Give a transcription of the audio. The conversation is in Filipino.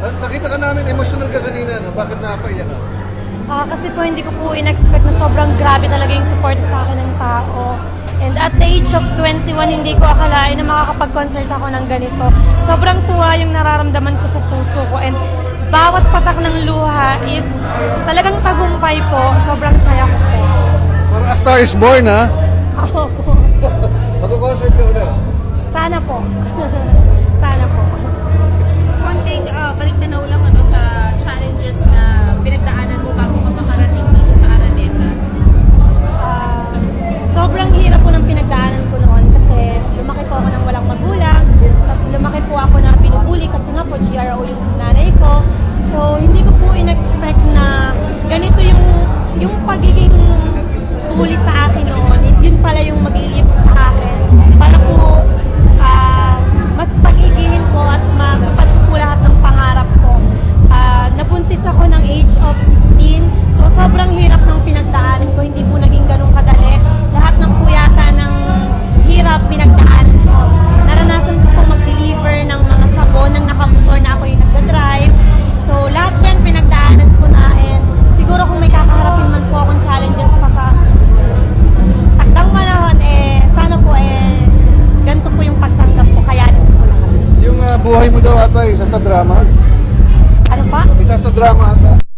Nakita ka namin, emotional ka kanina, no? Bakit napaiyak ka? Kasi po hindi ko po in-expect na sobrang grabe talaga yung support sa akin ng tao. And at the age of 21, hindi ko akalain na makakapag-concert ako ng ganito. Sobrang tuwa yung nararamdaman ko sa puso ko. And bawat patak ng luha is talagang tagumpay po. Sobrang saya ko po. Parang A Star is Born, ha? Ako po. Mag-concert ka ulit. Sana po. Sana po. Konting balik tanaw lang sa challenges na pinagdaanan mo bago ka makarating dito sa Araneta. Sobrang hirap po ng pinagdaanan ko noon kasi lumaki po ako ng walang magulang. Tapos lumaki po ako na binubuli kasi nga po GRO yung nanay ko. So hindi ko po in-expect na ganito yung pagiging bully sa akin noon is yun pala yung mag-iip sa akin. Para po mas pagigihin ko at matupad ko lahat ng pangarap ko. Nabuntis ako ng age of 16. So sobrang hirap ng pinagdaanan ko. Hindi po naging ganun kadali. Lahat ng puyata ng hirap pinagdaanan ko. Naranasan ko po mag-deliver ng mga sabon nang nakamotor na ako yung nagda-drive. So lahat yan pinagdaanan ko na, and siguro kung may kakaharapin man po akong challenges pa sa takdang panahon, sana po ganito po yung pagtanggap ko, kaya po lahat. Yung buhay mo daw ata, isa sa drama. Ano pa? Isa sa drama ata.